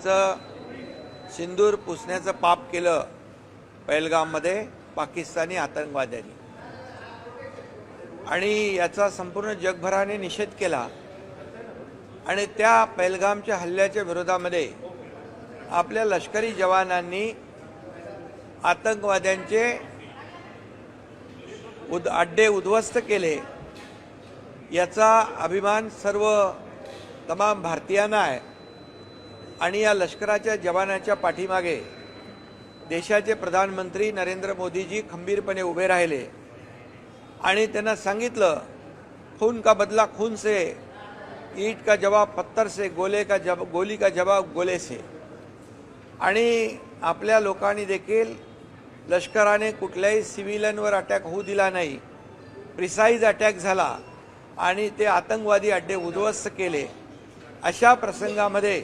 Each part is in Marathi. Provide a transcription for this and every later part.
लोकांचं सिंदूर पुसण्याचं पाप केलं पहलगाममध्ये पाकिस्तानी आतंकवाद्यांनी, आणि याचा संपूर्ण जगभराने निषेध केला। आणि त्या पहलगामच्या हल्ल्याच्या विरोधामध्ये आपल्या लष्करी जवानांनी आतंकवाद्यांचे अड्डे उद्ध्वस्त केले, याचा अभिमान सर्व तमाम भारतीयांना आहे। आणि या लष्कराच्या जवानाच्या पाठीमागे देशाचे प्रधानमंत्री नरेंद्र मोदीजी खंबीरपणे उभे राहिले आणि त्यांना सांगितलं, खून का बदला खून से, ईंट का जवाब पत्थर से, गोली का जवाब गोले से। आणि आपल्या लोकांनी देखील लष्कराने कुठल्याही सिव्हिलियनवर अटॅक होऊ दिला नाही, प्रिसाइज अटॅक झाला आणि ते आतंकवादी अड्डे उद्ध्वस्त केले। अशा प्रसंगामध्ये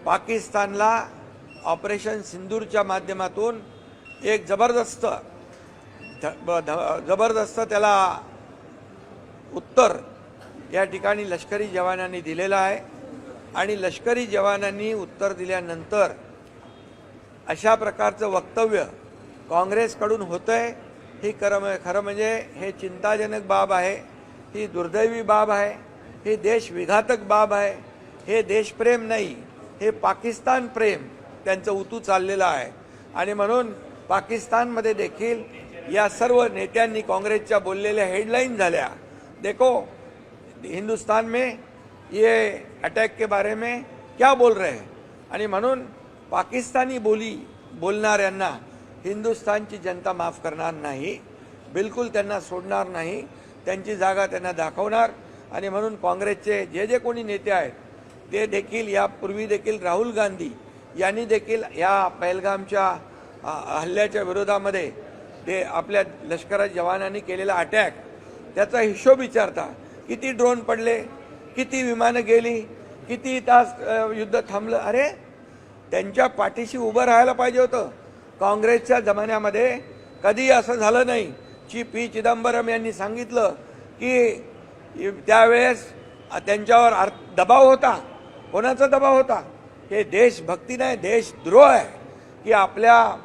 पाकिस्तानला ऑपरेशन सिंदूरच्या माध्यमातून एक जबरदस्त त्याला उत्तर या ठिकाणी लष्करी जवानांनी दिलेलं आहे। आणि लष्करी जवानांनी उत्तर दिल्यानंतर अशा प्रकारचं वक्तव्य काँग्रेसकडून होतंय, ही खरं म्हणजे हे चिंताजनक बाब आहे, ही दुर्दैवी बाब आहे, ही देशविघातक बाब आहे। हे देशप्रेम नाही, हे पाकिस्तान प्रेम त्यांचं उतू चाललेलं आहे। आणि म्हणून पाकिस्तानमध्ये देखील या सर्व नेत्यांनी काँग्रेसच्या बोललेल्या हेडलाईन झाल्या, देखो हिंदुस्तान में ये अटैक के बारे में क्या बोल रहे हैं। आणि म्हणून पाकिस्तानी बोलणाऱ्यांना हिंदुस्तानची जनता माफ करणार नाही, बिलकुल त्यांना सोडणार नाही, त्यांची जागा त्यांना दाखवणार। आणि म्हणून काँग्रेसचे जे कोणी नेते आहेत ते देखील यापूर्वी देखील राहुल गांधी यांनी देखील या पहलगामच्या हल्ल्याच्या विरोधामध्ये ते आपल्या लष्कराच्या जवानांनी केलेला अटॅक त्याचा हिशोब विचारता, किती ड्रोन पडले, किती विमानं गेली, किती तास युद्ध थांबलं। अरे त्यांच्या पाठीशी उभं राहायला पाहिजे होतं। काँग्रेसच्या जमान्यामध्ये कधी असं झालं नाही। पी चिदंबरम यांनी सांगितलं की त्यावेळेस त्यांच्यावर दबाव होता। कोणाचा दबाव होता? हे देशभक्ती नाही, देशद्रोह आहे की आपल्या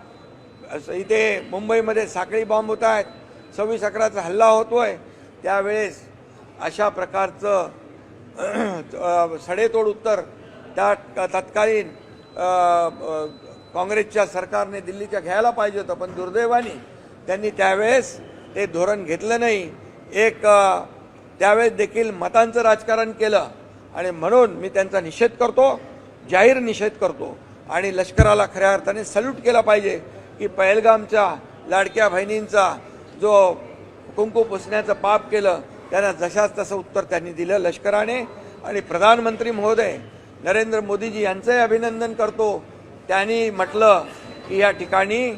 इथे मुंबईमध्ये साखळी बॉम्ब होत आहेत, 26/11चा हल्ला होतोय, त्यावेळेस अशा प्रकारचं सडेतोड उत्तर त्या तत्कालीन काँग्रेसच्या सरकारने दिल्लीच्या घ्यायला पाहिजे होतं, पण दुर्दैवाने त्यांनी त्यावेळेस ते धोरण घेतलं नाही। त्यावेळेस देखील मतांचं राजकारण केलं आणि म्हणून मी त्यांचा निषेध करतो, जाहीर निषेध करतो। आणि लष्कराला खऱ्या अर्थाने सल्यूट केला पाहिजे की पहलगामच्या लाडक्या बहिणींचा जो कुंकू पुसण्याचं पाप केलं त्यांना जशाच तसं उत्तर त्यांनी दिलं लष्कराने। आणि प्रधानमंत्री महोदय नरेंद्र मोदीजी यांचंही अभिनंदन करतो। त्यांनी म्हटलं की या ठिकाणी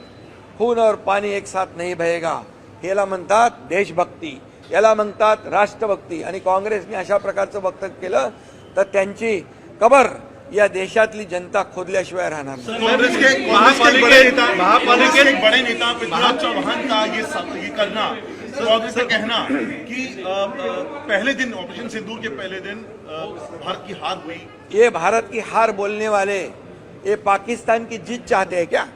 खून और पाणी एक साथ नहीं बहेगा, याला म्हणतात देशभक्ती, याला म्हणतात राष्ट्रभक्ती। आणि काँग्रेसने अशा प्रकारचं वक्तव्य केलं तर त्यांची कबर या देशातली जनता खोदल्याशिवाय राहणार नाही। कांग्रेस के बड़े नेता पृथ्वीराज चौहान का ये करना, कांग्रेस का कहना कि पहले दिन ऑपरेशन सिंदूर के पहले दिन भारत की हार हुई। ये भारत की हार बोलने वाले ये पाकिस्तान की जीत चाहते हैं क्या?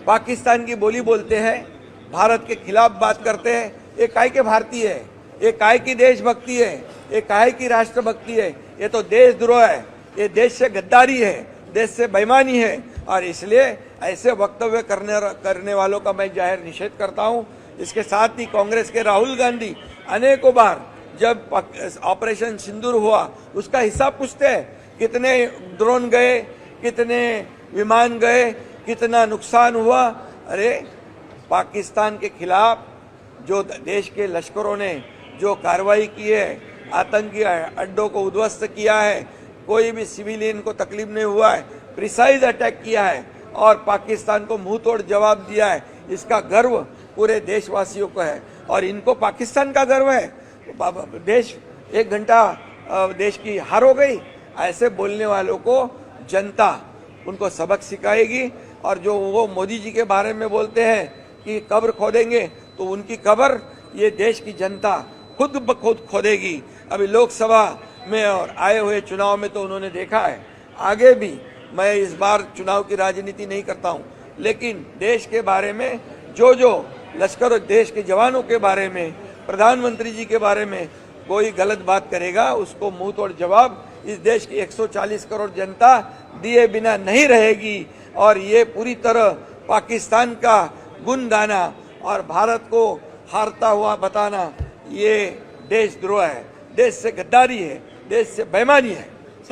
पाकिस्तान की बोली बोलते हैं, भारत के खिलाफ बात करते हैं। ये काय के भारतीय है, ये काय की देशभक्ति है, ये काय की राष्ट्रभक्ति है? ये तो देशद्रोह है, ये देश से गद्दारी है, देश से बेईमानी है। और इसलिए ऐसे वक्तव्य करने वालों का मैं जाहिर निषेध करता हूं। इसके साथ ही कांग्रेस के राहुल गांधी अनेकों बार जब ऑपरेशन सिंदूर हुआ उसका हिसाब पूछते हैं, कितने ड्रोन गए, कितने विमान गए, कितना नुकसान हुआ। अरे पाकिस्तान के खिलाफ जो देश के लश्करों ने जो कार्रवाई की है, आतंकी अड्डों को उद्ध्वस्त किया है, कोई भी सिविलियन को तकलीफ नहीं हुआ है, प्रिसाइज अटैक किया है और पाकिस्तान को मुंह तोड़ जवाब दिया है, इसका गर्व पूरे देशवासियों को है। और इनको पाकिस्तान का गर्व है, देश 1 घंटा देश की हार हो गई, ऐसे बोलने वालों को जनता उनको सबक सिखाएगी। और जो वो मोदी जी के बारे में बोलते हैं कि कब्र खोदेंगे, तो उनकी कब्र ये देश की जनता खुद ब खुद खोदेगी। अभी लोकसभा में और आए हुए चुनाव में तो उन्होंने देखा है, आगे भी मैं इस बार चुनाव की राजनीति नहीं करता हूं, लेकिन देश के बारे में जो लश्कर और देश के जवानों के बारे में, प्रधानमंत्री जी के बारे में कोई गलत बात करेगा, उसको मुंह तोड़ जवाब इस देश की 140 करोड़ जनता दिए बिना नहीं रहेगी। और ये पूरी तरह पाकिस्तान का गुण गाना और भारत को हारता हुआ बताना ये देशद्रोह है, देश से गद्दारी है, देश से बेईमानी है।